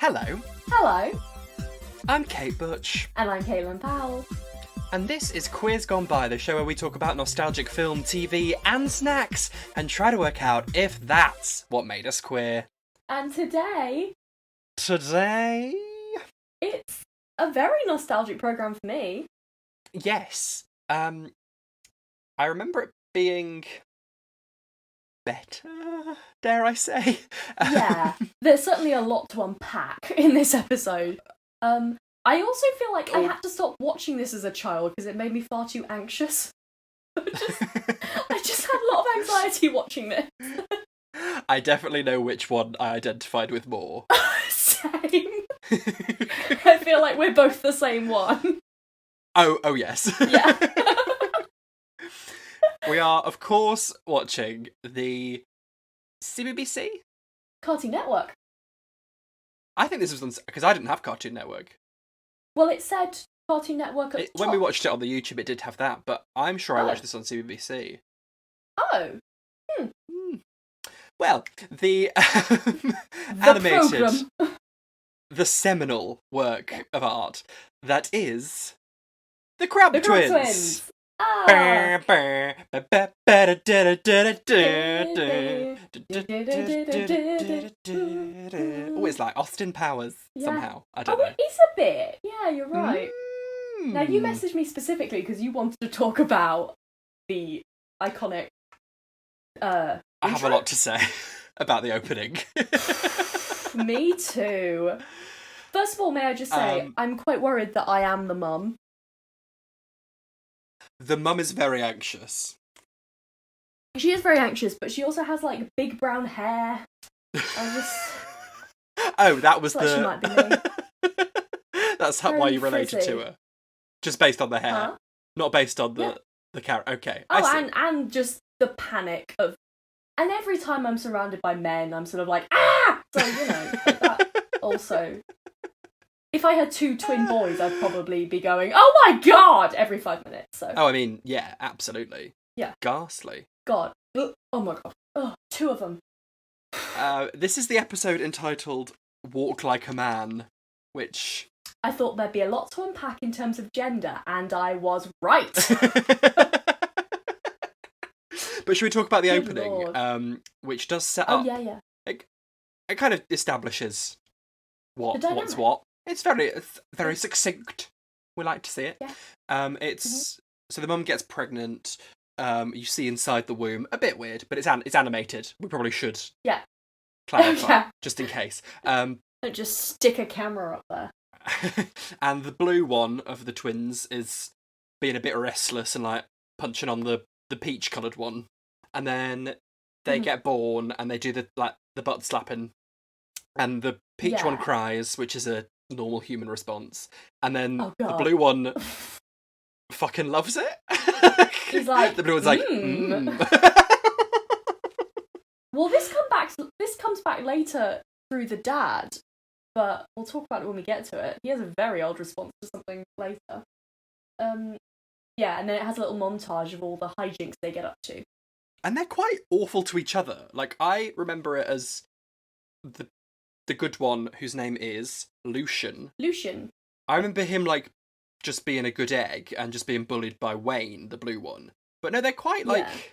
Hello, Hello, I'm Kate Butch, and I'm Caitlin Powell. and this is Quiz Gone By, the show where we talk about nostalgic film, TV, and snacks, and try to work out if that's what made us queer. And today, Today, it's a very nostalgic programme for me. yes, I remember it being better, dare I say? Yeah, there's certainly a lot to unpack in this episode. I also feel like I had to stop watching this as a child because it made me far too anxious. I just had a lot of anxiety watching this. I definitely know which one I identified with more. Same. I feel like we're both the same one. Oh yes. Yeah. We are, of course, watching the CBBC? Cartoon Network. I think this was on, because I didn't have Cartoon Network. Well, it said Cartoon Network at the When we top. watched it on the YouTube, it did have that, but I'm sure I watched this on CBBC. Oh. Well, the animated, programme. the seminal work of art that is the Cramp The Cramp Twins. Twins. Ah. Oh, it's like Austin Powers somehow. I don't Oh, know. it is a bit. Yeah, you're right. Now, you Mm. messaged me specifically because you wanted to talk about the iconic I have a lot to say about the opening. Me too. First of all, may I just say, I'm quite worried that I am the mum. The mum is very anxious. She is very anxious, but she also has, like, big brown hair. Oh, that was She might be me. That's why Very you related frizzy. to her. Just based on the hair. Huh? Not based on Yeah. the character. Okay, I Oh, see. and just the panic of... And every time I'm surrounded by men, I'm sort of like, ah! So, that also... If I had two twin boys, I'd probably be going, oh my god! Every 5 minutes, so... Oh, I mean, yeah, absolutely. Yeah. Ghastly. God. Oh my god. Oh, two of them. This is the episode entitled Walk Like a Man, which... I thought there'd be a lot to unpack in terms of gender, and I was right. But should we talk about the Good opening, Lord. which does set Oh, up... yeah. It kind of establishes The what's dynamic. what. It's very succinct. We like to see it. Yeah. It's so the mum gets pregnant. You see inside the womb, a bit weird, but it's animated. We probably should clarify Yeah. just in case. Don't just stick a camera up there. And the blue one of the twins is being a bit restless and like punching on the peach coloured one, and then they get born and they do the butt slapping, and the peach one cries, which is a normal human response, and then Oh, the God. blue one fucking loves it. He's like, the blue one's like, Well, this comes back later through the dad, but we'll talk about it when we get to it. He has a very odd response to something later. Yeah, and then it has a little montage of all the hijinks they get up to. And they're quite awful to each other. Like, I remember it as the good one, whose name is Lucian. I remember him, like, just being a good egg and just being bullied by Wayne, the blue one. But no, they're quite, like,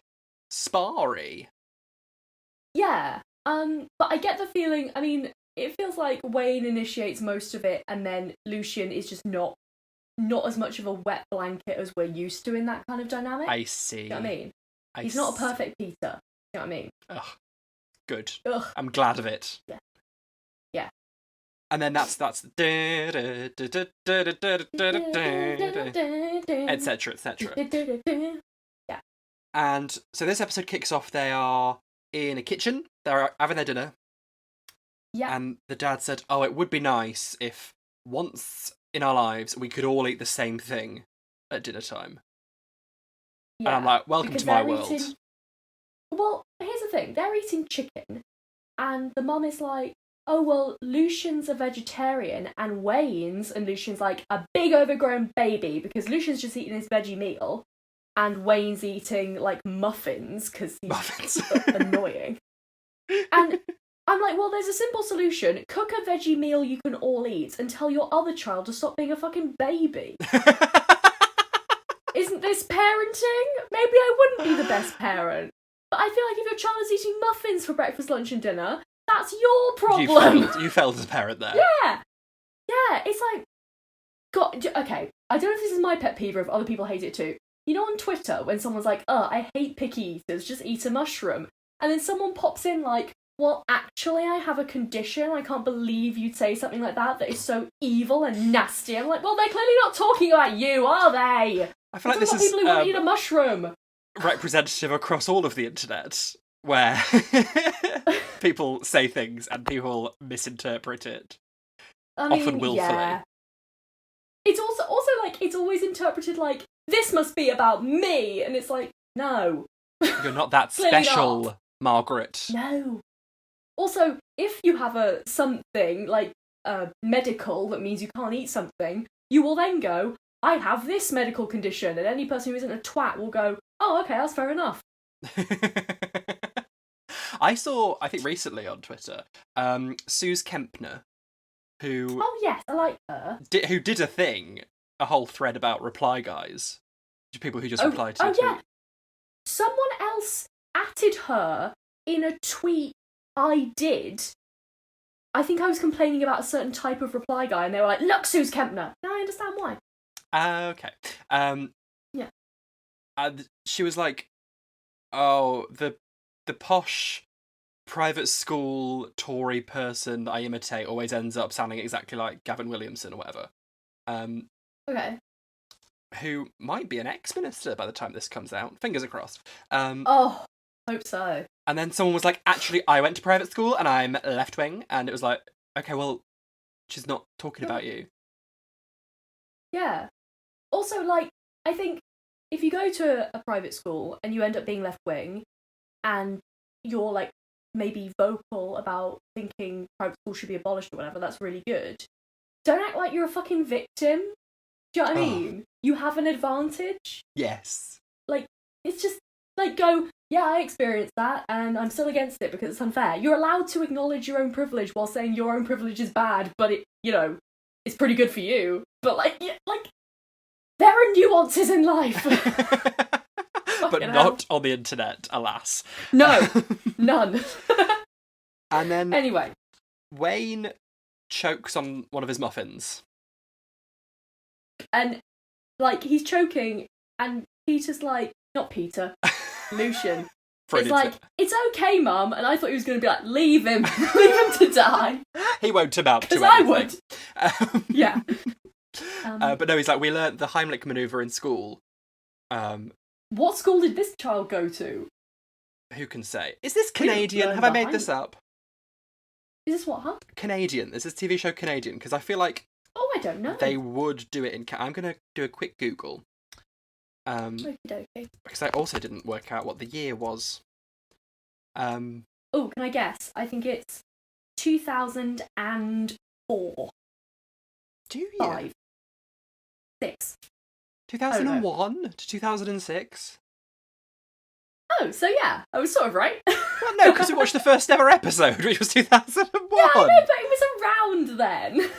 sparry. Yeah, but I get the feeling, I mean, it feels like Wayne initiates most of it, and then Lucian is just not as much of a wet blanket as we're used to in that kind of dynamic. I see. You know what I mean? He's not a perfect Peter. You know what I mean? Ugh. Good. Ugh. I'm glad of it. Yeah. And then that's etc. Yeah. And so this episode kicks off. They are in a kitchen. They're having their dinner. Yeah. And the dad said, "Oh, it would be nice if once in our lives we could all eat the same thing at dinner time." Yeah. And I'm like, welcome Because to my they're world. eating... Well, here's the thing. They're eating chicken, and the mum is like, oh, well, Lucian's a vegetarian, and Lucian's like a big overgrown baby, because Lucian's just eating his veggie meal, and Wayne's eating, like, muffins, because he's annoying. And I'm like, well, there's a simple solution. Cook a veggie meal you can all eat and tell your other child to stop being a fucking baby. Isn't this parenting? Maybe I wouldn't be the best parent. But I feel like if your child is eating muffins for breakfast, lunch and dinner, that's your problem. You failed as a parent there. Yeah. Yeah, it's like... God, okay, I don't know if this is my pet peeve or if other people hate it too. You know on Twitter, when someone's like, I hate picky eaters, just eat a mushroom. And then someone pops in like, well, actually, I have a condition. I can't believe you'd say something like that is so evil and nasty. I'm like, well, they're clearly not talking about you, are they? I feel like this is people who want to eat a mushroom. Representative across all of the internet, where people say things and people misinterpret it. I mean, often willfully. Yeah. It's also like, it's always interpreted like, this must be about me, and it's like, no. You're not that special, not. Margaret. No. Also, if you have a something, like, medical, that means you can't eat something, you will then go, I have this medical condition, and any person who isn't a twat will go, oh, okay, that's fair enough. I saw, I think recently on Twitter, Suze Kempner, who... Oh, yes, I like her. Who did a whole thread about reply guys. People who just replied to Oh, yeah. Someone else atted her in a tweet I did. I think I was complaining about a certain type of reply guy, and they were like, look, Suze Kempner. Now I understand why. Okay. Yeah. She was like, oh, the posh private school Tory person that I imitate always ends up sounding exactly like Gavin Williamson or whatever. Okay. Who might be an ex-minister by the time this comes out. Fingers crossed. Oh, hope so. And then someone was like, actually, I went to private school and I'm left-wing. And it was like, okay, well, she's not talking about you. Yeah. Also, like, I think if you go to a private school and you end up being left-wing and you're, like, maybe vocal about thinking private school should be abolished or whatever, that's really good. Don't act like you're a fucking victim. Do you know what I mean? You have an advantage. Yes. Like, it's just, like, go, yeah, I experienced that, and I'm still against it because it's unfair. You're allowed to acknowledge your own privilege while saying your own privilege is bad, but it, you know, it's pretty good for you. But, like, yeah, like, there are nuances in life. But not on the internet, alas. No, none. And then... Anyway. Wayne chokes on one of his muffins. And, like, he's choking, and Peter's like, not Peter, Lucian. It's like, it's okay, Mum. And I thought he was going to be like, leave him. Leave him to die. He won't amount to anything. Because I would. Yeah. But no, he's like, we learnt the Heimlich manoeuvre in school. What school did this child go to? Who can say? Is this Canadian? Have I made this up? Is this what, huh? Canadian. Is this TV show Canadian? Because I feel like... Oh, I don't know. They would do it in... I'm going to do a quick Google. Okey-dokey. Because I also didn't work out what the year was. Oh, can I guess? I think it's 2004. Do you? 5. 6. 2001 to 2006? Oh, so yeah, I was sort of right. Well, no, because we watched the first ever episode, which was 2001. Yeah, I know, but it was around then.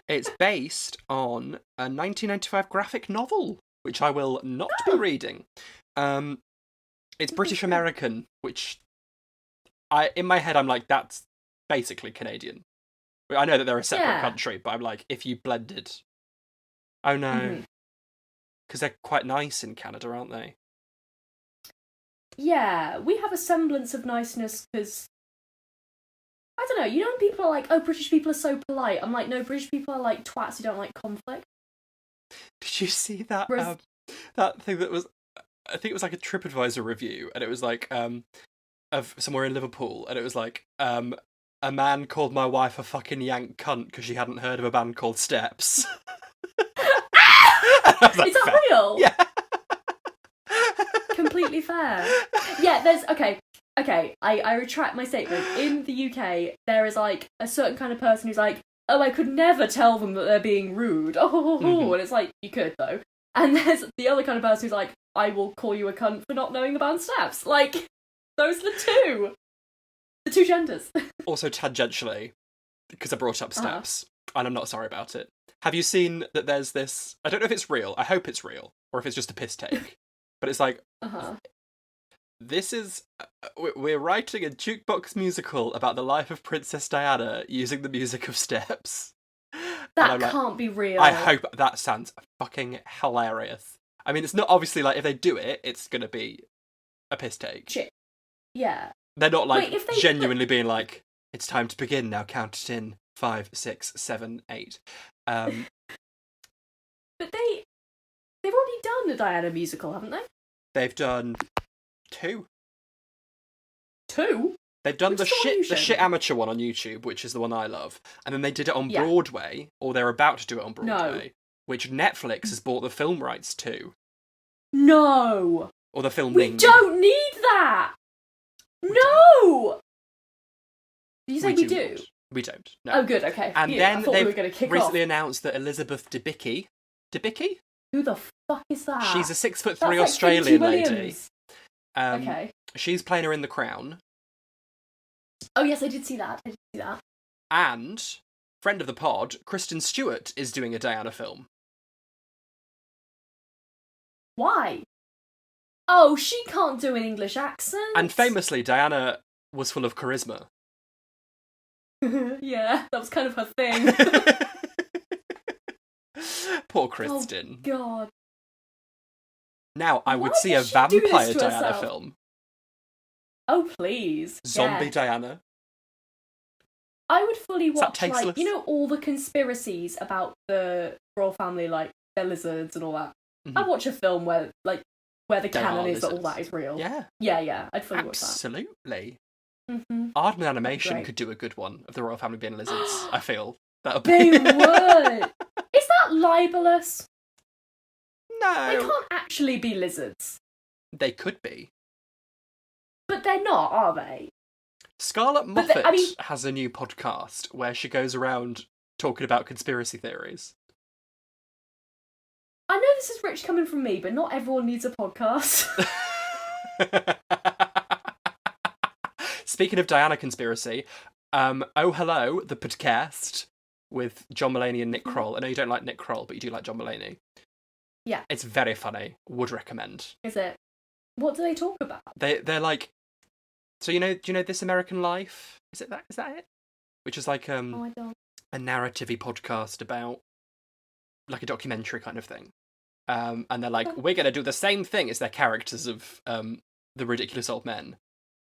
It's based on a 1995 graphic novel, which I will not be reading. It's British American, which in my head I'm like, that's basically Canadian. I know that they're a separate country, but I'm like, if you blended... Oh no. Because they're quite nice in Canada, aren't they? Yeah, we have a semblance of niceness because... I don't know, you know when people are like, oh, British people are so polite? I'm like, no, British people are like twats who don't like conflict. Did you see that that thing that was... I think it was like a TripAdvisor review, and it was like, of somewhere in Liverpool, and it was like, a man called my wife a fucking yank cunt because she hadn't heard of a band called Steps. Like, is that fair. real? Yeah. Completely fair. Yeah, there's... Okay, I retract my statement. In the UK, there is, like, a certain kind of person who's like, oh, I could never tell them that they're being rude. And it's like, you could, though. And there's the other kind of person who's like, I will call you a cunt for not knowing the band Steps. Like, those are the two. The two genders. Also, tangentially, because I brought up steps, and I'm not sorry about it. Have you seen that there's this... I don't know if it's real. I hope it's real. Or if it's just a piss take. But it's like... This is... We're writing a jukebox musical about the life of Princess Diana using the music of steps. That can't be real. I hope that sounds fucking hilarious. I mean, it's not obviously like if they do it, it's going to be a piss take. Shit. Yeah. They're not like genuinely being like, it's time to begin now, count it in 5, 6, 7, 8. But they've already done a Diana musical, haven't they? They've done 2. 2? They've done the shit amateur one on YouTube, which is the one I love, and then they did it on Broadway, or they're about to do it on Broadway, which Netflix has bought the film rights to. No! Or the filming. We don't need that! No! Did you say we do? We don't. No. Oh, good, okay. And then they've recently announced that Elizabeth Debicki... Debicki? Who the fuck is that? She's a 6'3" Australian lady. Okay. She's playing her in The Crown. Oh, yes, I did see that. And, friend of the pod, Kristen Stewart is doing a Diana film. Why? Oh, she can't do an English accent. And famously, Diana was full of charisma. Yeah, that was kind of her thing. Poor Kristen. Oh, God. Now, I would see a vampire Diana film. Oh, please. Zombie Diana. I would fully watch, like, you know, all the conspiracies about the royal family, like, their lizards and all that. Mm-hmm. I'd watch a film where the canon is that all that is real. Yeah. Yeah, I'd fully watch that. Absolutely. Mm-hmm. Aardman Animation could do a good one of the royal family being lizards, I feel. That'll be... They would! Is that libelous? No. They can't actually be lizards. They could be. But they're not, are they? Scarlett Moffat has a new podcast where she goes around talking about conspiracy theories. I know this is rich coming from me, but not everyone needs a podcast. Speaking of Diana conspiracy, Oh Hello, the podcast with John Mulaney and Nick Kroll. I know you don't like Nick Kroll, but you do like John Mulaney. Yeah. It's very funny. Would recommend. Is it? What do they talk about? They're like... So do you know This American Life? Is that it? Which is like I don't. A narrative-y podcast about like a documentary kind of thing. And they're like, we're going to do the same thing as their characters of The Ridiculous Old Men.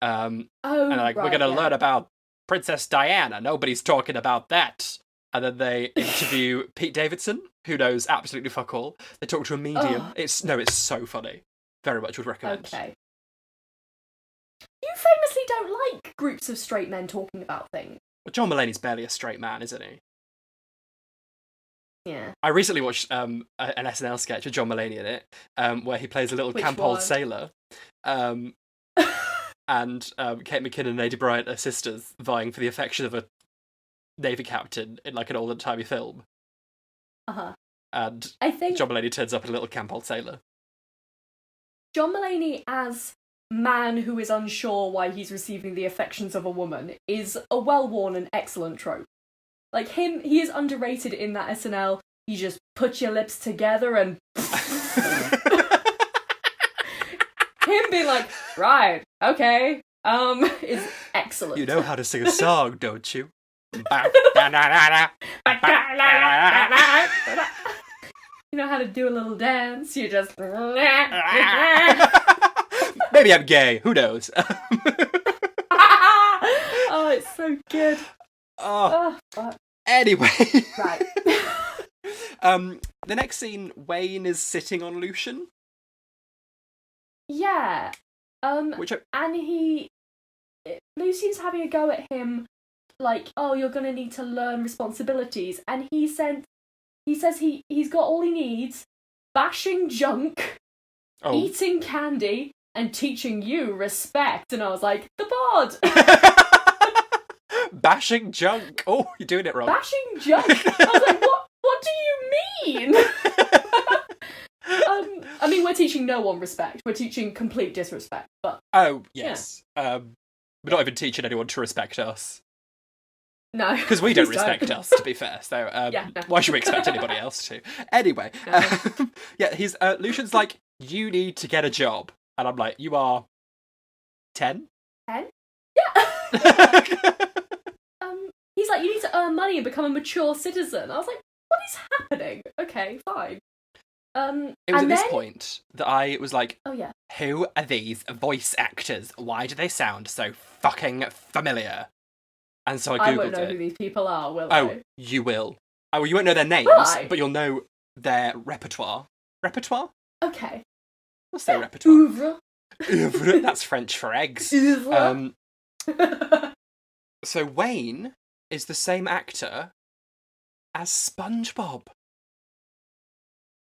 And they're like, we're going to learn about Princess Diana. Nobody's talking about that. And then they interview Pete Davidson, who knows absolutely fuck all. They talk to a medium. It's so funny. Very much would recommend. Okay. You famously don't like groups of straight men talking about things. Well, John Mulaney's barely a straight man, isn't he? Yeah. I recently watched an SNL sketch with John Mulaney in it, where he plays a little camp-old sailor. And Kate McKinnon and Lady Bryant are sisters vying for the affection of a Navy captain in like an old-timey film. Uh-huh. And I think John Mulaney turns up in a little camp-old sailor. John Mulaney as man who is unsure why he's receiving the affections of a woman is a well-worn and excellent trope. Like he is underrated in that SNL. You just put your lips together and him being like, right, okay, is excellent. You know how to sing a song, don't you? You know how to do a little dance. You just maybe I'm gay. Who knows? Oh, it's so good. Fuck. Anyway. Right. The next scene, Wayne is sitting on Lucian. Yeah. And Lucian's having a go at him, like, oh, you're gonna need to learn responsibilities, and he says he's got all he needs: bashing junk, eating candy, and teaching you respect. And I was like, the bod. Bashing junk. Oh, you're doing it wrong. Bashing junk. I was like, what do you mean? I mean, we're teaching no one respect. We're teaching complete disrespect. But oh yes. Yeah. We're not even teaching anyone to respect us. No. Because we don't please respect us, to be fair. So no. why should we expect anybody else to? Anyway, No. he's Lucian's like, you need to get a job. And I'm like, you are 10? 10? Yeah. He's like, you need to earn money and become a mature citizen. I was like, what is happening? Okay, fine. It was at this point that I was like, oh yeah, who are these voice actors? Why do they sound so fucking familiar? And so I googled I won't know who these people are, will I? Oh, you will. Oh, well, you won't know their names, but you'll know their repertoire. Repertoire? Okay. What's their repertoire? Oeuvre. Oeuvre. That's French for eggs. Oeuvre. So Wayne is the same actor as SpongeBob.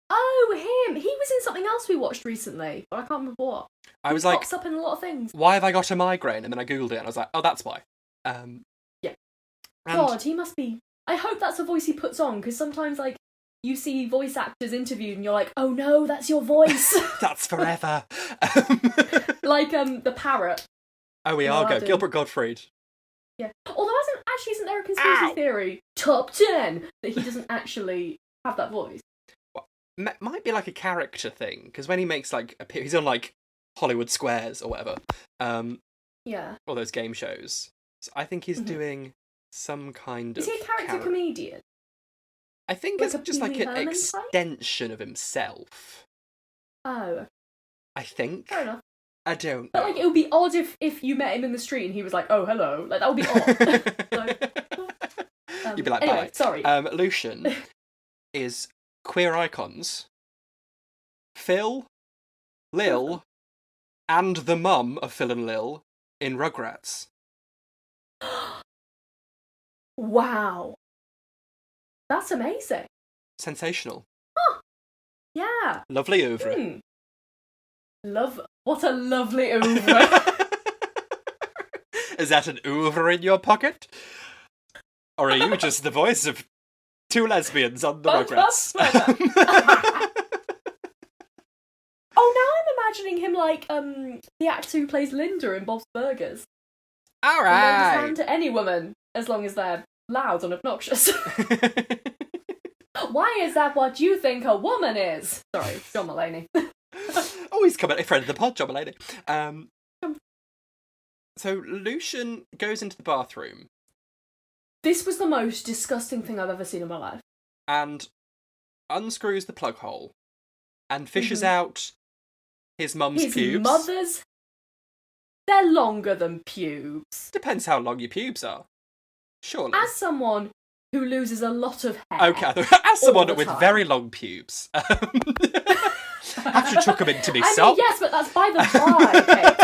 Oh, him! He was in something else we watched recently, but I can't remember what. I was he like, pops up in a lot of things. Why have I got a migraine? And then I googled it, and I was like, oh, that's why. Yeah. And God, he must be. I hope that's a voice he puts on, because sometimes, like, you see voice actors interviewed, and you're like, oh no, that's your voice. That's forever. Like the parrot. Oh, we are good. Gilbert Gottfried. Yeah. Although, isn't there a conspiracy theory, top 10, that he doesn't actually have that voice? Well, might be like a character thing, because when he makes, like, he's on, like, Hollywood Squares or whatever. Yeah. All those game shows. So I think he's doing some kind of... Is he a character comedian? I think like it's just like an extension of himself. Oh. I think. Fair enough. I don't know. But, like, it would be odd if you met him in the street and he was like, oh, hello. Like, that would be odd. You'd be like, anyway, bye. Sorry. Lucian is queer icons. Phil, Lil, and the mum of Phil and Lil in Rugrats. Wow. That's amazing. Sensational. Huh. Yeah. Lovely oeuvre. What a lovely oeuvre. Is that an oeuvre in your pocket? Or are you just the voice of two lesbians on the Rugrats? Oh, now I'm imagining him like the actor who plays Linda in Bob's Burgers. All right. Hand to any woman, as long as they're loud and obnoxious. Why is that what you think a woman is? Sorry, John Mulaney. Oh, he's coming, a friend of the pod, John Mulaney. So Lucian goes into the bathroom. This was the most disgusting thing I've ever seen in my life. And unscrews the plug hole and fishes out his mum's pubes. His mother's... They're longer than pubes. Depends how long your pubes are. Surely. As someone who loses a lot of hair... Okay, as someone with very long pubes... Actually took them into me sock. Yes, but that's by the by, Kate.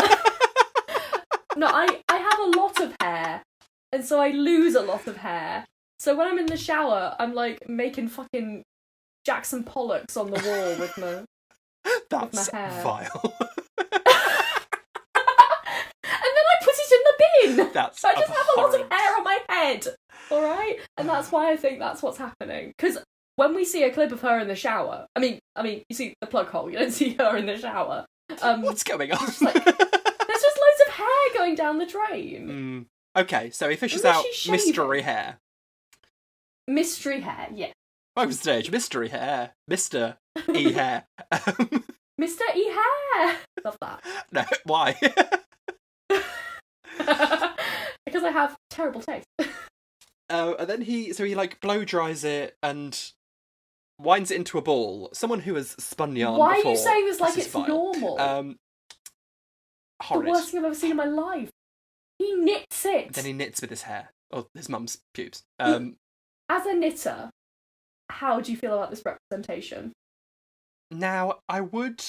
No, I have a lot of hair, and so I lose a lot of hair. So when I'm in the shower, I'm like making fucking Jackson Pollocks on the wall with my hair. Vile. And then I put it in the bin. That's so I just have a lot of abhorrent. hair on my head. All right, and that's why I think that's what's happening. Because when we see a clip of her in the shower, I mean, you see the plug hole. You don't see her in the shower. What's going on? There's just loads of hair going down the drain. Okay, so he fishes out mystery hair. Mystery hair, yeah. Welcome to stage, mystery hair. Mr. E hair. Mr. E hair. Love that. No, why? Because I have terrible taste. And then he like blow dries it and winds it into a ball. Someone who has spun yarn Why before. Are you saying this like it's vile. normal? Horrid. The worst thing I've ever seen in my life. He knits it. Then he knits with his hair. Or his mum's pubes. As a knitter, how do you feel about this representation? Now, I would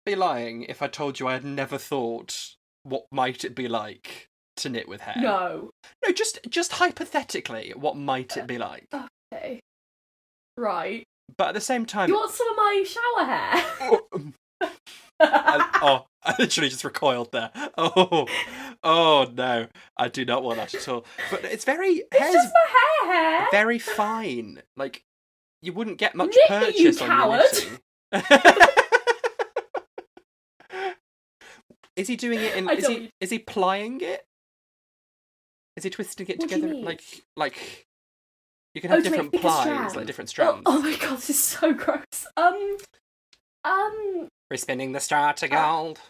be lying if I told you I had never thought what might it be like to knit with hair. No, just hypothetically, what might it be like? Okay. Right. But at the same time... You want some of my shower hair? I literally just recoiled there. Oh no, I do not want that at all. But it's very... It's just my hair. Very fine. Like, you wouldn't get much Knit, purchase you on coward. your knitting. Is he doing it in... Is he plying it? Is he twisting it What do you together? mean? Like you can have to make different thicker plies, strands. like different strands. Oh my god, this is so gross. We're spinning the straw to gold.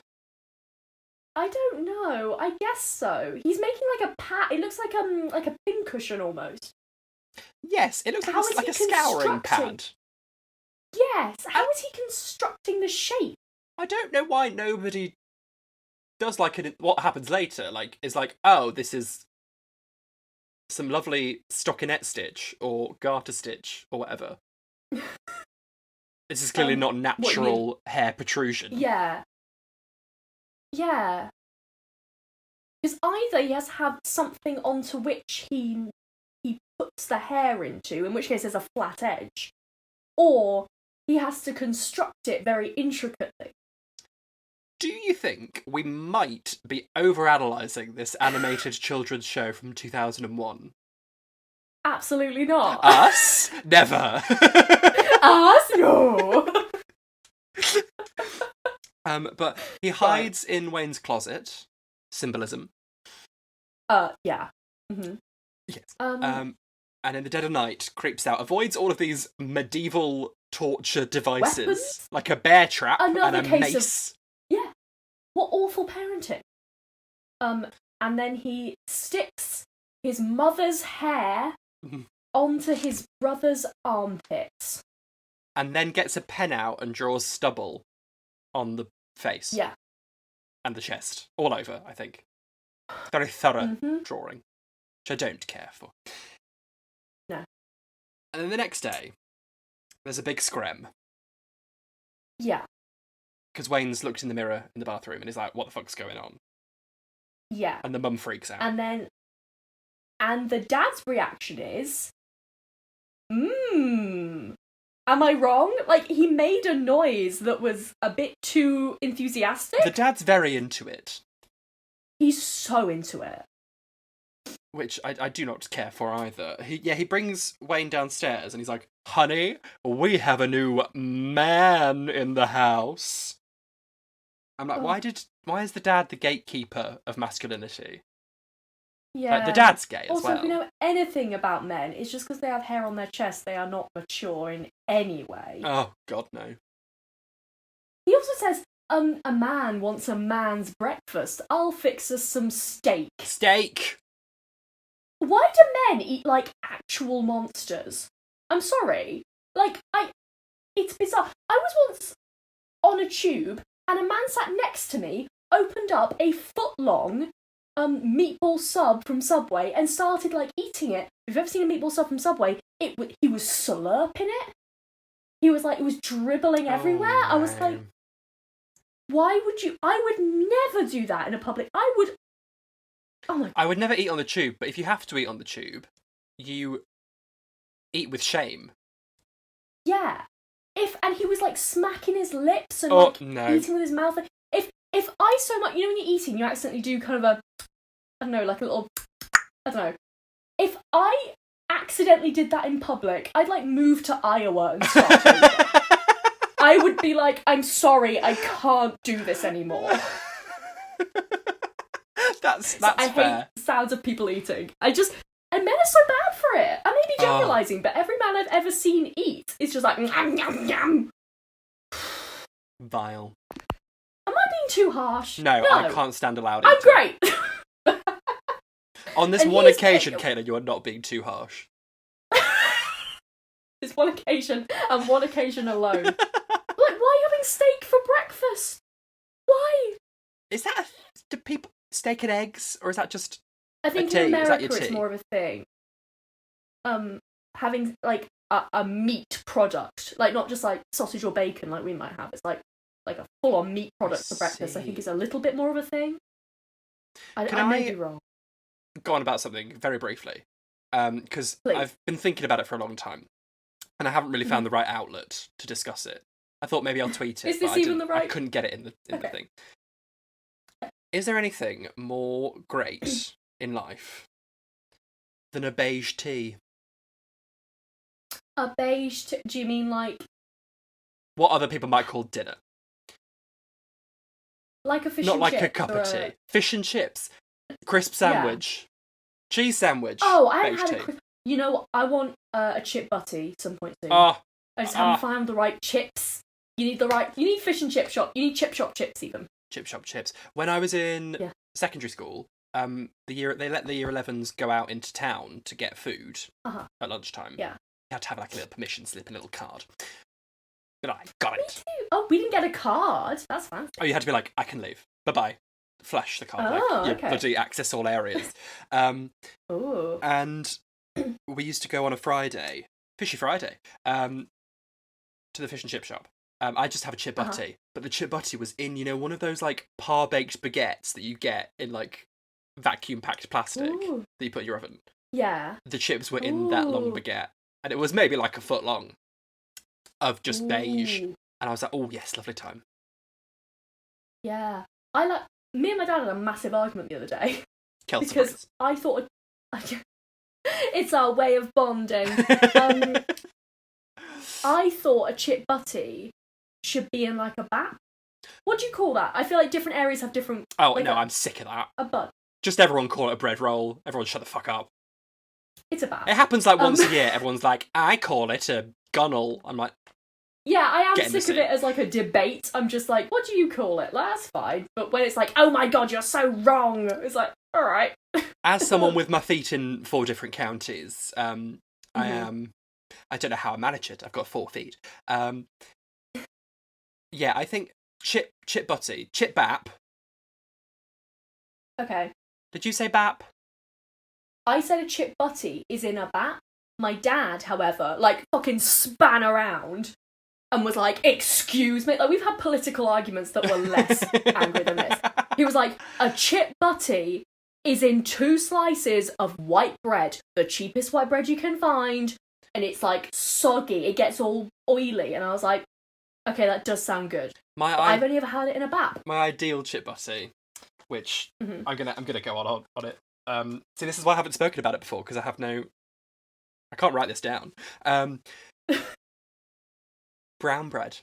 I don't know. I guess so. He's making like a pad. It looks like a pincushion almost. Yes, it looks How is like he a scouring constructing- pad. Yes. How is he constructing the shape? I don't know why nobody does what happens later. Like, is like, oh, this is some lovely stockinette stitch or garter stitch or whatever. This is clearly not natural hair protrusion. Yeah. Yeah. Because either he has to have something onto which he puts the hair into, in which case there's a flat edge, or he has to construct it very intricately. Do you think we might be overanalyzing this animated children's show from 2001? Absolutely not. Us? Never. Us? No. But he hides in Wayne's closet. Symbolism. Yeah. Mm-hmm. Yes. And in the dead of night, creeps out, avoids all of these medieval torture devices, Weapons? like a bear trap Another and a case mace. Yeah. What awful parenting. And then he sticks his mother's hair onto his brother's armpits. And then gets a pen out and draws stubble on the face. Yeah. And the chest. All over, I think. Very thorough Mm-hmm. drawing. Which I don't care for. No. And then the next day, there's a big screm. Yeah. Because Wayne's looked in the mirror in the bathroom and is like, what the fuck's going on? Yeah. And the mum freaks out. And the dad's reaction is, am I wrong? Like, he made a noise that was a bit too enthusiastic. The dad's very into it. He's so into it. Which I do not care for either. He brings Wayne downstairs and he's like, honey, we have a new man in the house. I'm like, why is the dad the gatekeeper of masculinity? Yeah. The dad's gay as also, well. if we know anything about men, it's just because they have hair on their chest, they are not mature in any way. Oh, God, no. He also says, a man wants a man's breakfast. I'll fix us some steak. Steak! Why do men eat like actual monsters? I'm sorry. It's bizarre. I was once on a tube and a man sat next to me, opened up a foot-long meatball sub from Subway and started eating it. If you've ever seen a meatball sub from Subway, he was slurping it. He was it was dribbling everywhere. Oh, I was like, why would you? I would never do that in a public. I would. Oh my. I would never eat on the tube, but if you have to eat on the tube, you eat with shame. Yeah. And he was smacking his lips and no. eating with his mouth. If I so much, when you're eating, you accidentally do kind of a, I don't know, like a little, I don't know. If I accidentally did that in public, I'd move to Iowa and start over. I would be like, I'm sorry, I can't do this anymore. That's I fair. hate the sounds of people eating. And men are so bad for it. I may be generalising, but every man I've ever seen eat is just yum, yum, yum. Vile. Am I being too harsh? No, I can't stand a loud I'm eater. great. On this And one here's occasion, the- Kayla, you are not being too harsh. This one occasion and one occasion alone. Why are you having steak for breakfast? Why? Is that do people steak and eggs, or is that just? I think tea? in Is that your America it's tea? more of a thing. Having a meat product, not just sausage or bacon like we might have. It's like a full-on meat product for breakfast. I think see. is a little bit more of a thing. I may be wrong. Go on about something very briefly, because Please. I've been thinking about it for a long time, and I haven't really found the right outlet to discuss it. I thought maybe I'll tweet it. Is this but even the I right- couldn't get it in the thing. Is there anything more great in life than a beige tea? A beige. Do you mean What other people might call dinner? a fish Not and like chips a cup or of tea. Fish and chips, crisp sandwich. cheese sandwich. Oh, I haven't beige had tea. You know what? I want a chip butty some point soon. Oh, I just haven't found the right chips. You need fish and chip shop. You need chip shop chips even. chip shop chips. When I was in secondary school, they let the year 11s go out into town to get food at lunchtime. Yeah. You had to have like a little permission slip, a little card. But I got it. Oh, we didn't get a card. That's fancy. Oh, you had to be like, I can leave. Bye-bye. Flash the card. Oh, like, you okay. bloody access all areas. Ooh. And we used to go on a Friday, Fishy Friday, to the fish and chip shop. I just have a chip butty, but the chip butty was in, one of those like par-baked baguettes that you get in like vacuum-packed plastic that you put in your oven. Yeah. The chips were in that long baguette, and it was maybe like a foot long of just beige. And I was like, oh yes, lovely time. Yeah. Me and my dad had a massive argument the other day. Kelsey because Prince. I thought it's our way of bonding. I thought a chip butty should be in like a bat. What do you call that? I feel like different areas have different. Oh like no, I'm sick of that. A bud. Just everyone call it a bread roll. Everyone shut the fuck up. It's a bat. It happens like once a year. Everyone's like, I call it a gunnel. I'm like, yeah, I am sick of it as like a debate. I'm just like, what do you call it? That's fine. But when it's like, oh my god, you're so wrong. It's like, all right. As someone with my feet in 4 different counties, I don't know how I manage it. I've got 4 feet. Yeah, I think chip butty, chip bap. Okay. Did you say bap? I said a chip butty is in a bat. My dad, however, like fucking span around and was like, excuse me. Like, we've had political arguments that were less angry than this. He was like, a chip butty is in 2 slices of white bread, the cheapest white bread you can find, and it's like soggy. It gets all oily, and I was like, okay, that does sound good. I've only ever had it in a bap. My ideal chip butty, which I'm gonna go on it. See, this is why I haven't spoken about it before, because I can't write this down. Brown bread.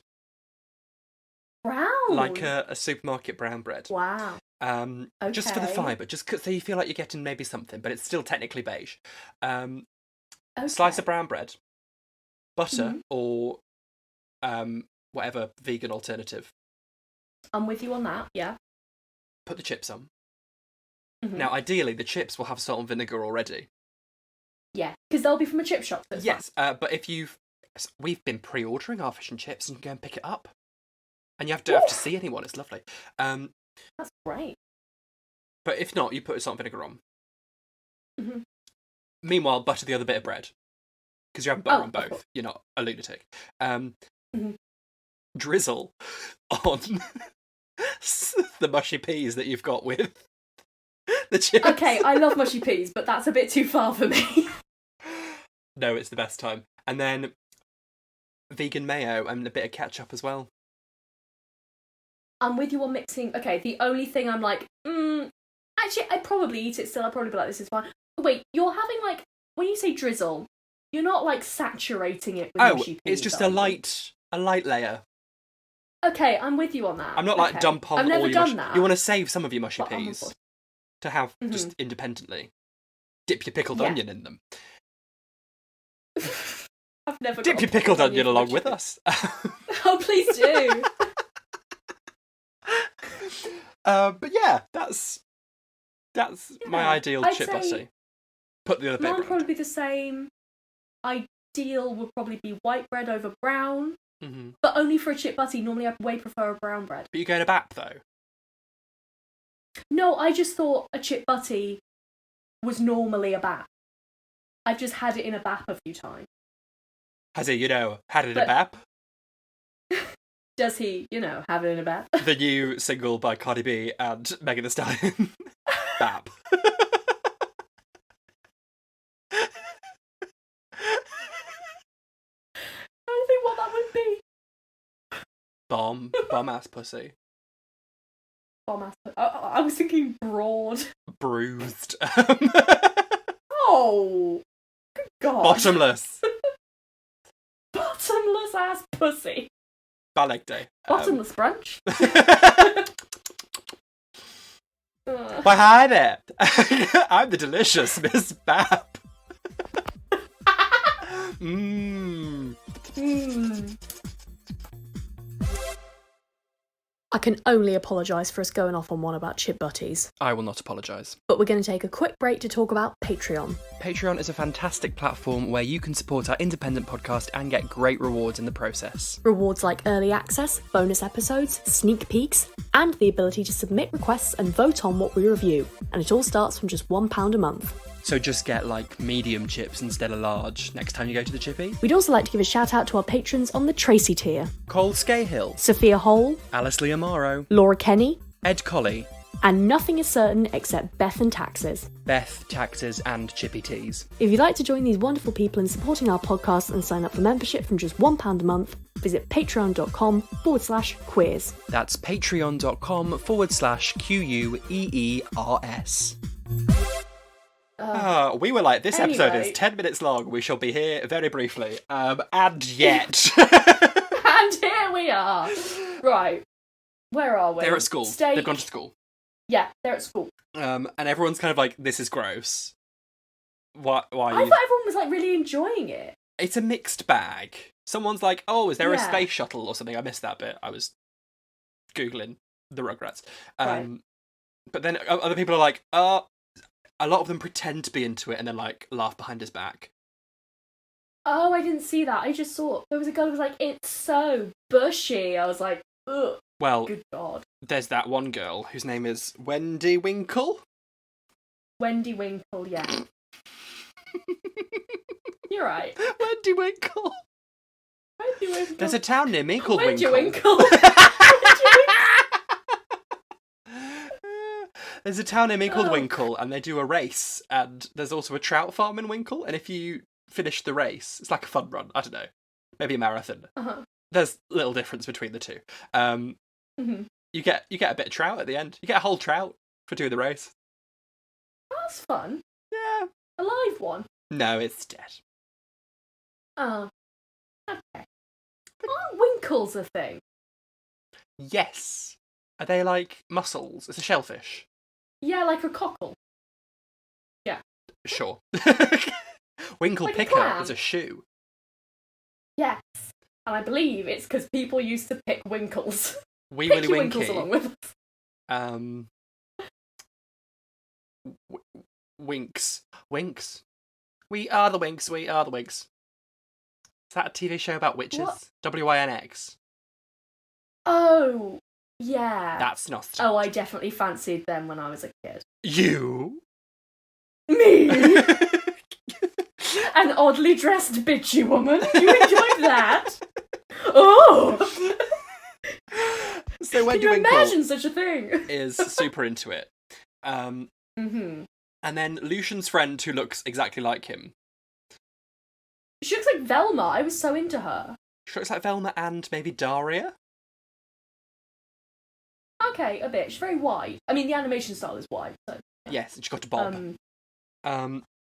Brown? Like a supermarket brown bread. Wow. Just for the fibre, so you feel like you're getting maybe something, but it's still technically beige. Slice of brown bread, butter, or whatever vegan alternative. I'm with you on that, yeah. Put the chips on. Now, ideally, the chips will have salt and vinegar already. Yeah, because they'll be from a chip shop. Yes, but if we've been pre-ordering our fish and chips, and you can go and pick it up, and you don't have to see anyone. It's lovely. That's great. But if not, you put salt and vinegar on. Meanwhile, butter the other bit of bread, because you have butter on both. You're not a lunatic. Drizzle on the mushy peas that you've got with the chips. Okay, I love mushy peas, but that's a bit too far for me. No, it's the best time. And then vegan mayo and a bit of ketchup as well. I'm with you on mixing. Okay, the only thing I'm like, actually, I'd probably eat it still. I'd probably be like, this is fine. Wait, you're having like, when you say drizzle, you're not like saturating it with mushy peas. It's just a light layer. Okay, I'm with you on that. I'm not like dump on I've never all your done that. You want to save some of your mushy But peas to have just independently. Dip your pickled onion in them. I've never dip your pickled onion along with us. Oh, please do. But yeah, that's my ideal chip butty. Put the other bit. Mine would probably be the same. Ideal would probably be white bread over brown. But only for a chip butty. Normally, I way prefer a brown bread. But you go to bap though. No, I just thought a chip butty was normally a bap. I've just had it in a bap a few times. Has he, had it in a bap? Does he, have it in a bap? The new single by Cardi B and Megan Thee Stallion. Bap. I don't think what that would be. Bomb ass pussy. Bomb ass. I was thinking broad. Bruised. Oh, good God. Bottomless. Bottomless ass pussy. Ballet day. Bottomless brunch. Why, hi there. I'm the delicious Miss Bap. Mmm. I can only apologise for us going off on one about chip butties. I will not apologise. But we're going to take a quick break to talk about Patreon. Patreon is a fantastic platform where you can support our independent podcast and get great rewards in the process. Rewards like early access, bonus episodes, sneak peeks, and the ability to submit requests and vote on what we review. And it all starts from just £1 a month. So just get, like, medium chips instead of large next time you go to the chippy. We'd also like to give a shout out to our patrons on the TRACY tier. Cole Scahill, Sofia Hole, Alice Lia Maro, Laura Kenny, Ed Colley, and nothing is certain except Beth and taxes. Beth, taxes, and chippy teas. If you'd like to join these wonderful people in supporting our podcast and sign up for membership from just £1 a month, visit patreon.com/queers. That's patreon.com/QUEERS. We were like, this episode is 10 minutes long. We shall be here very briefly. And yet. And here we are. Right. Where are we? They're at school. They've gone to school. Yeah, they're at school. And everyone's kind of like, this is gross. Why I thought everyone was like really enjoying it. It's a mixed bag. Someone's like, oh, is there a space shuttle or something? I missed that bit. I was Googling the Rugrats. Right. But then other people are like, a lot of them pretend to be into it and then, like, laugh behind his back. Oh, I didn't see that. I just saw there was a girl who was like, it's so bushy. I was like, ugh. Well, good God. There's that one girl whose name is Wendy Winkle. Wendy Winkle, yeah. You're right. Wendy Winkle. Wendy Winkle. There's a town near me called Wendy Winkle. There's a town near me called Winkle, and they do a race, and there's also a trout farm in Winkle, and if you finish the race, it's like a fun run, I don't know, maybe a marathon. Uh-huh. There's little difference between the two. You get a bit of trout at the end. You get a whole trout for doing the race. That's fun. Yeah. A live one? No, it's dead. Oh. Okay. Aren't winkles a thing? Yes. Are they like mussels? It's a shellfish. Yeah, like a cockle. Yeah. Sure. Winkle Like a picker clam. is a shoe. Yes. And I believe it's because people used to pick winkles. Wee Pick Willy your Winky. winkles along with us. Winks. Winks. We are the Winks. We are the Winks. Is that a TV show about witches? What? WYNX. Oh, yeah. That's not. Oh, I definitely fancied them when I was a kid. You? Me? An oddly dressed bitchy woman? You enjoyed that? Oh! So Wendy Can you Winkle imagine such a thing? is super into it. And then Lucian's friend, who looks exactly like him. She looks like Velma. I was so into her. She looks like Velma and maybe Daria. Okay, a bit. She's very white. I mean, the animation style is white, so... Yes, and she got a bob.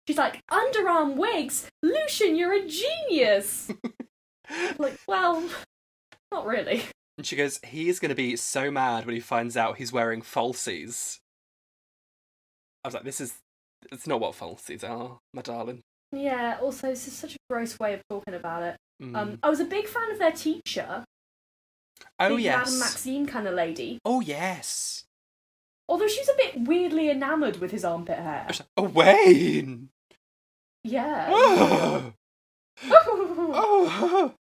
She's like, underarm wigs? Lucian, you're a genius! Like, well, not really. And she goes, he's going to be so mad when he finds out he's wearing falsies. I was like, it's not what falsies are, my darling. Yeah, also, this is such a gross way of talking about it. I was a big fan of their teacher. Oh, big yes. Madame Maxine kind of lady. Oh, yes. Although she's a bit weirdly enamoured with his armpit hair. I was like, oh, Wayne! Yeah. Oh. Oh.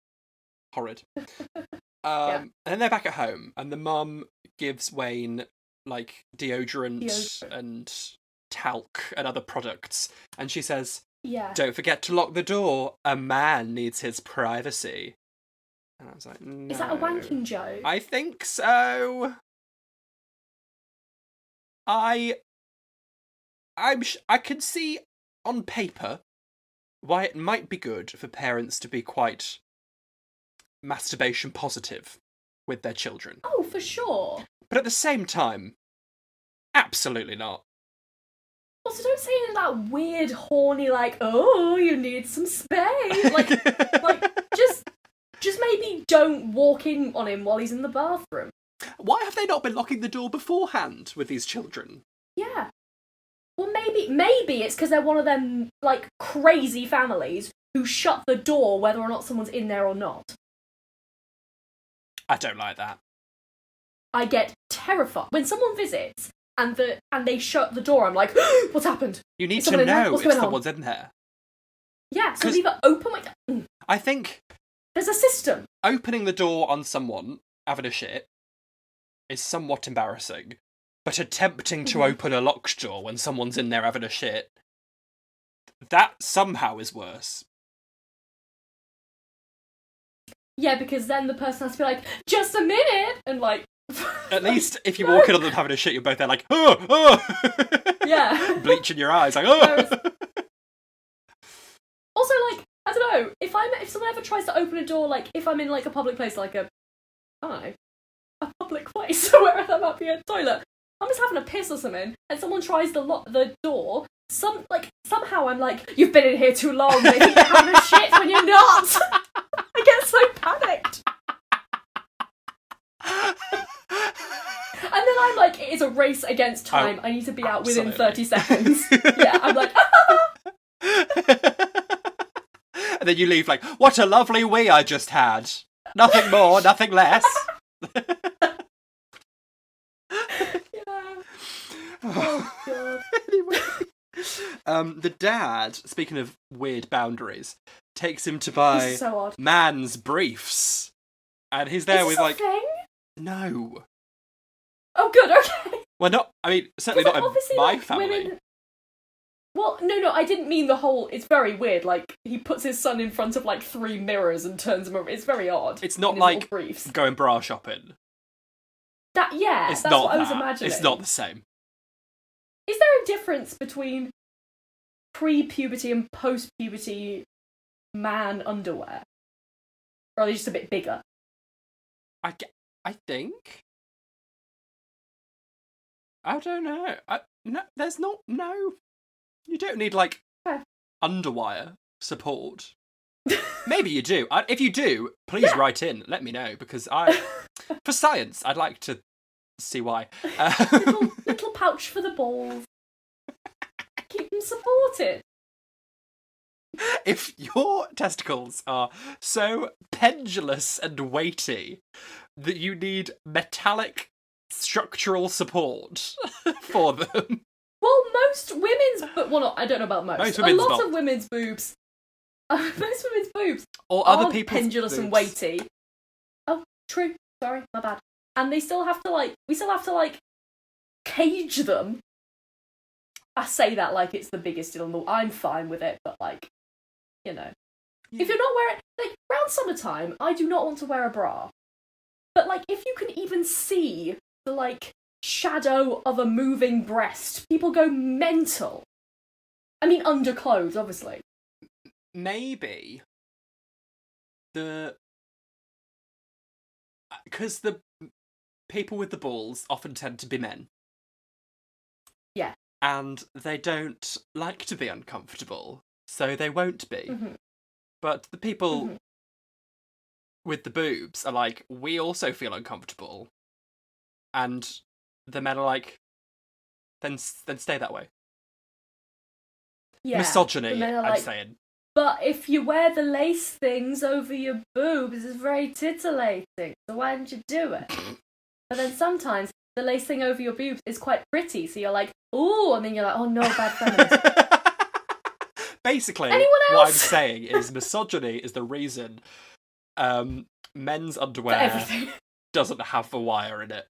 Horrid. And then they're back at home, and the mum gives Wayne, like, deodorant and talc and other products, and she says, don't forget to lock the door. A man needs his privacy. And I was like, no. Is that a wanking joke? I think so. I can see on paper why it might be good for parents to be quite masturbation positive with their children. Oh, for sure. But at the same time, absolutely not. Also, don't say it in that weird, horny, like, oh, you need some space. Like just maybe don't walk in on him while he's in the bathroom. Why have they not been locking the door beforehand with these children? Yeah. Well, maybe it's because they're one of them, like, crazy families who shut the door whether or not someone's in there or not. I don't like that. I get terrified. When someone visits and they shut the door, I'm like, what's happened? You need to know if someone's in there. Yeah, so either open... I think... There's a system. Opening the door on someone having a shit is somewhat embarrassing, but attempting to open a locked door when someone's in there having a shit, that somehow is worse. Yeah, because then the person has to be like, just a minute, and like... At least if you walk in on them having a shit, you're both there like, oh! Yeah. Bleach in your eyes, like, oh! Also, like, I don't know, if someone ever tries to open a door, like, if I'm in, like, a public place, like I don't know, a public place, where there might be a toilet, I'm just having a piss or something, and someone tries to lock the door, somehow I'm like, you've been in here too long, they think you're having a shit when you're not! I get so panicked! And then I'm like, it is a race against time, I need to be out within 30 seconds. Yeah, I'm like, And then you leave like, what a lovely wee I just had. Nothing more, nothing less. Yeah. Oh, God. Anyway, the dad, speaking of weird boundaries, takes him to buy so odd. man's briefs. And he's there Is with this a like... thing? No. Oh, good, okay. Well, not... I mean, certainly not in my like, family. Women... Well, no, I didn't mean the whole... It's very weird, like, he puts his son in front of, like, 3 mirrors and turns them over. It's very odd. It's not like going bra shopping. That's what I was imagining. It's not the same. Is there a difference between pre-puberty and post-puberty man underwear? Or are they just a bit bigger? I think... I don't know. No, there's not... No. You don't need, like, underwire support. Maybe you do. If you do, please write in. Let me know, because for science, I'd like to see why. little pouch for the balls. Keep them supported. If your testicles are so pendulous and weighty that you need metallic structural support for them... Well, most women's... I don't know about most. A lot of women's boobs... most women's boobs or are other people's pendulous boobs. And weighty. Oh, true. Sorry, my bad. And they still have to, like... We still have to, like, cage them. I say that like it's the biggest deal in the world. I'm fine with it, but, like, you know. Yeah. If you're not wearing... Like, around summertime, I do not want to wear a bra. But, like, if you can even see the, like... shadow of a moving breast, people go mental. I mean, under clothes, obviously. Maybe because the people with the balls often tend to be men. Yeah. And they don't like to be uncomfortable, so they won't be. Mm-hmm. But the people with the boobs are like, we also feel uncomfortable. And the men are like, then stay that way. Yeah, misogyny, I'm saying. But if you wear the lace things over your boobs, it's very titillating, so why didn't you do it? But then sometimes the lace thing over your boobs is quite pretty, so you're like, ooh, and then you're like, oh no, bad feminist. Basically, what I'm saying is misogyny is the reason men's underwear doesn't have a wire in it.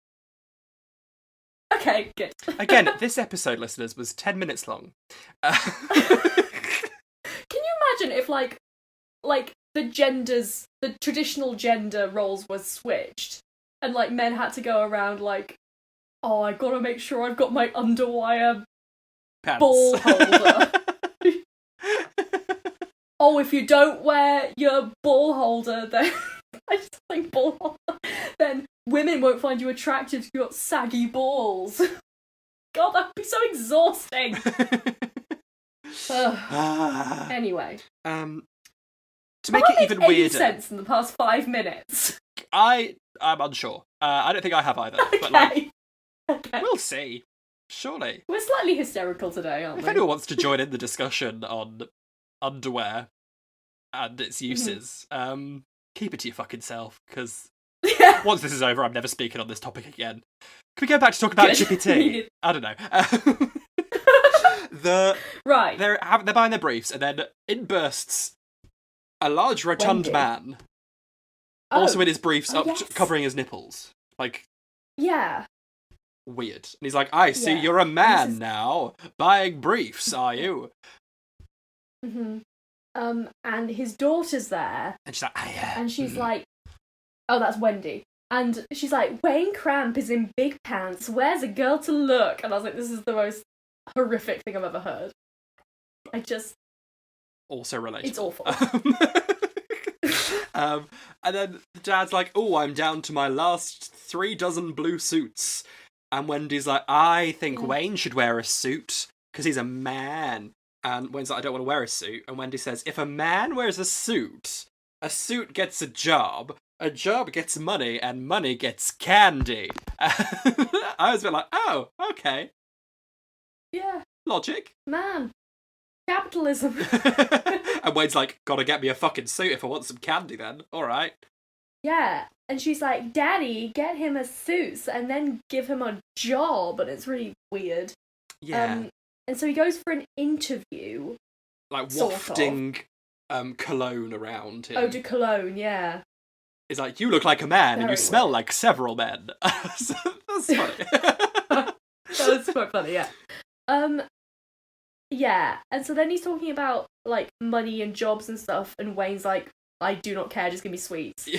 Okay, good. Again, this episode, listeners, was 10 minutes long. Can you imagine if, like the traditional gender roles were switched, and, like, men had to go around, like, oh, I gotta make sure I've got my underwire ball holder. Oh, if you don't wear your ball holder, then... I just think ball holder. Then women won't find you attractive if you've got saggy balls. God, that would be so exhausting. Anyway. To make it even weirder. Sense in the past 5 minutes. I'm unsure. I don't think I have either. Okay. But, like, we'll see. Surely. We're slightly hysterical today, aren't If we? anyone wants to join in the discussion on underwear and its uses, keep it to your fucking self, because once this is over, I'm never speaking on this topic again. Can we go back to talk about Chippy Tea? I don't know. Right. They're buying their briefs, and then in bursts a large rotund Wendy. man, Oh. also in his briefs, Yes. covering his nipples. Like, Yeah. weird. And he's like, I see Yeah. you're a man is- now. Buying briefs, are you? hmm And his daughter's there, And she's like, I am. and she's like, oh, that's Wendy. And she's like, Wayne Cramp is in big pants. Where's a girl to look? And I was like, this is the most horrific thing I've ever heard. Also relatable. It's awful. And then the dad's like, oh, I'm down to my last 3 dozen blue suits. And Wendy's like, I think Wayne should wear a suit because he's a man. And Wayne's like, I don't want to wear a suit. And Wendy says, if a man wears a suit gets a job gets money, and money gets candy. I was a bit like, oh, okay. Yeah. Logic. Man. Capitalism. And Wayne's like, gotta get me a fucking suit if I want some candy then. Alright. Yeah. And she's like, Daddy, get him a suit and then give him a job. And it's really weird. Yeah. And so he goes for an interview. Like sort wafting cologne around him. Eau de Cologne, yeah. He's like, you look like a man and you Very smell weird. like several men. So that's funny. That's quite funny, yeah. Yeah, and so then he's talking about, like, money and jobs and stuff, and Wayne's like, I do not care, just give me sweets.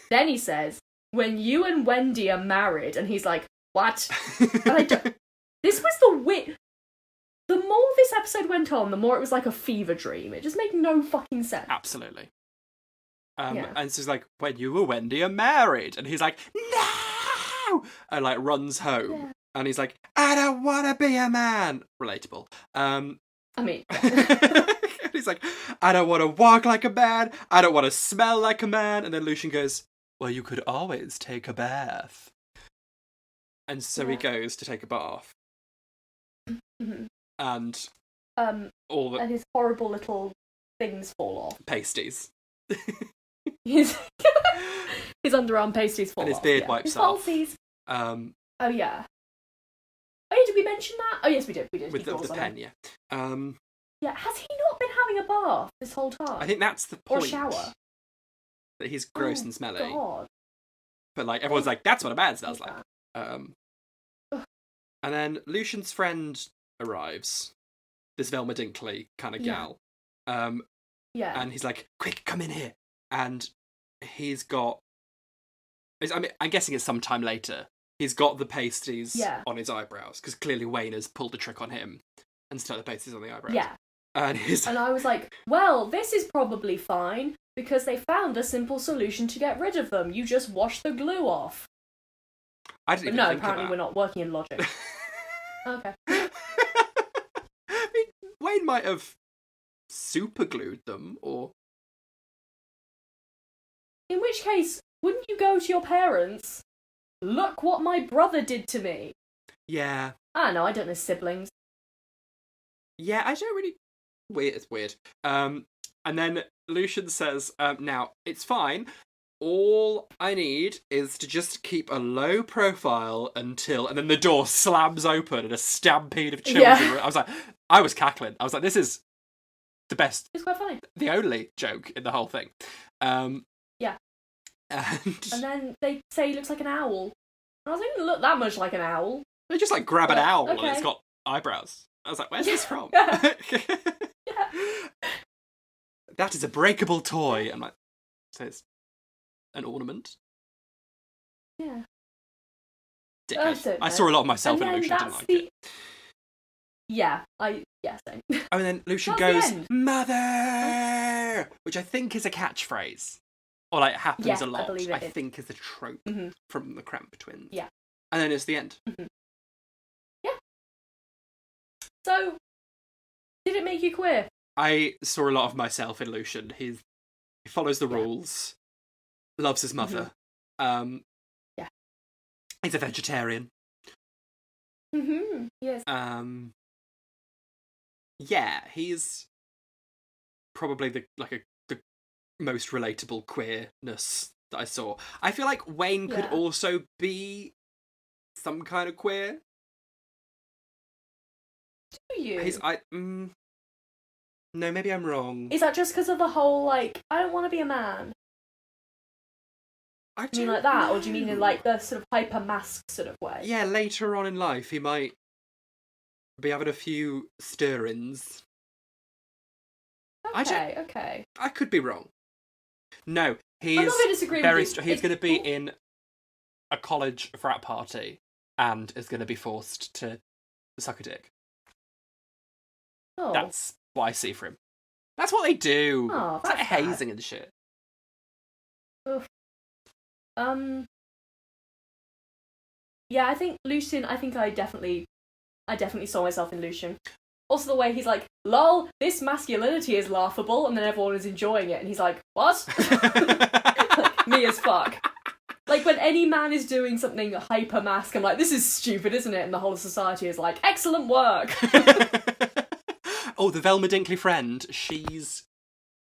Then he says, when you and Wendy are married, and he's like, what? And I don't... This was the weird... The more this episode went on, the more it was like a fever dream. It just made no fucking sense. Absolutely. Yeah. And so he's like, when you and Wendy are married. And he's like, no! And like runs home. Yeah. And he's like, I don't want to be a man. Relatable. I mean... And he's like, I don't want to walk like a man. I don't want to smell like a man. And then Lucian goes, well, you could always take a bath. And so he goes to take a bath. Mhm. And all the And his horrible little things fall off. pasties. His underarm pasties fall And his off. beard yeah. wipes his off. falsies. Um, Oh, yeah. Oh, yeah, did we mention that? Oh, yes, we did. with He the falls on pen, it. yeah. Yeah, has he not been having a bath this whole time? I think that's the Or point. shower? That he's gross Oh, and smelly. God. But like everyone's like, that's what a man smells like. Yeah. And then Lucian's friend arrives. This Velma Dinkley kind of gal. Yeah. And he's like, quick, come in here. And he's got... I mean, I'm guessing it's sometime later. He's got the pasties on his eyebrows, because clearly Wayne has pulled the trick on him and stuck the pasties on the eyebrows. Yeah. And I was like, well, this is probably fine, because they found a simple solution to get rid of them. You just wash the glue off. I didn't But even no, think apparently of we're not working in logic. Okay. that. I mean, Wayne might have super glued them, or... In which case, wouldn't you go to your parents? Look what my brother did to me. Yeah. I don't know, I don't know siblings. Yeah, I don't really... Weird, it's weird. And then Lucian says, now, it's fine. All I need is to just keep a low profile until... And then the door slams open and a stampede of children. Yeah. I was cackling. I was like, this is the best, It's quite funny. the only joke in the whole thing. Yeah. And then they say he looks like an owl. And I was like, he doesn't look that much like an owl. they just like grab an But, owl and okay. it's got eyebrows. I was like, where's this from? Yeah. That is a breakable toy. I'm like, so it's an ornament? Yeah. Dickhead. don't I know. saw a lot of myself And in then Lucian, didn't that's like it. Yeah, same. Oh, and then Lucian That's the goes, end. Mother! Which I think is a catchphrase. Or like happens Yeah, a lot. I believe it is. think is a trope Mhm. from the Cramp Twins. Yeah. And then it's the end. Yeah. So, did it make you queer? I saw a lot of myself in Lucian. He follows the rules, loves his mother. Yeah. He's a vegetarian. Yes. Yeah, he's probably the most relatable queerness that I saw. I feel like Wayne could also be some kind of queer. Do you? No, maybe I'm wrong. Is that just because of the whole, like, I don't want to be a man? Do you mean like that, or do you mean in, like, the sort of hyper-mask sort of way? Yeah, later on in life, he might be having a few stir-ins. Okay. I could be wrong. No, I'm not going to disagree with you. He's going to be in a college frat party and is going to be forced to suck a dick. Oh. That's what I see for him. That's what they do. Oh, it's like hazing and shit. Oof. Yeah, I think Lucien. I think I definitely saw myself in Lucien. Also, the way he's like, "Lol, this masculinity is laughable," and then everyone is enjoying it, and he's like, "What?" Like, me as fuck. Like, when any man is doing something hyper-mask, I'm like, "This is stupid, isn't it?" And the whole of society is like, "Excellent work." Oh, the Velma Dinkley friend. She's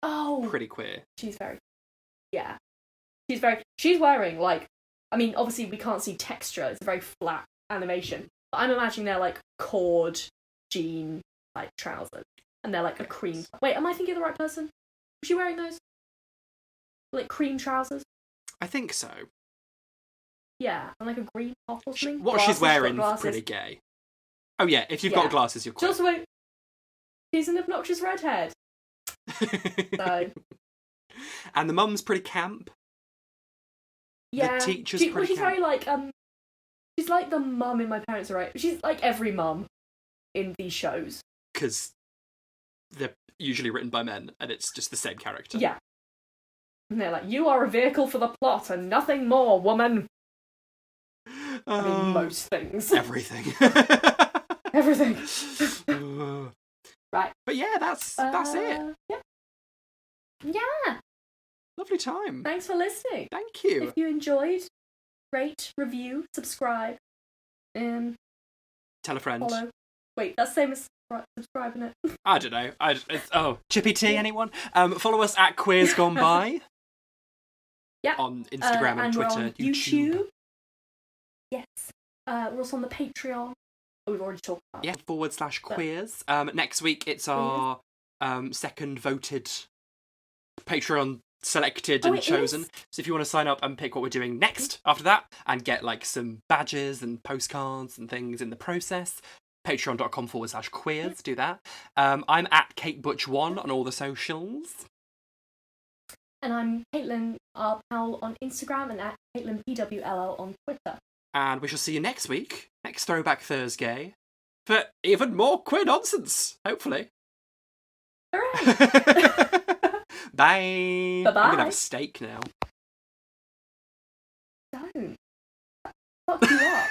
pretty queer. She's very, yeah. She's wearing, like, I mean, obviously we can't see texture. It's a very flat animation. But I'm imagining they're like cord jean like trousers, and they're like a cream. Wait, am I thinking of the right person? Was she wearing those? Like cream trousers? I think so. Yeah, and like a green top or something. What she's wearing is pretty gay. Oh yeah, if you've got glasses, you're queer. She's an obnoxious redhead. So. And the mum's pretty camp. Yeah. The teacher's pretty she's camp. very like she's like the mum in My Parents Are Right. She's like every mum in these shows. Because they're usually written by men and it's just the same character. Yeah. And they're like, "You are a vehicle for the plot and nothing more, woman." I mean, most things. Everything. Everything. Right. But yeah, that's it. Yeah. Yeah. Lovely time. Thanks for listening. Thank you. If you enjoyed, rate, review, subscribe, tell a friend. Follow. Wait, that's the same as subscribing it. I don't know. Chippy Tea, anyone? Follow us at Queers Gone By. Yeah. On Instagram and Twitter, we're on YouTube. Yes. We're also on the Patreon. Oh, we've already talked about. Yeah, /queers. Next week it's our second voted Patreon selected and chosen. So if you want to sign up and pick what we're doing next after that and get like some badges and postcards and things in the process, patreon.com/queers, do that. I'm at KateButch1 on all the socials. And I'm Caitlin R. Powell on Instagram and at CaitlinPWLL on Twitter. And we shall see you next week, next Throwback Thursday, for even more queer nonsense, hopefully. Hooray! Bye. Bye-bye. I'm gonna have a steak now. Don't. Fuck you up.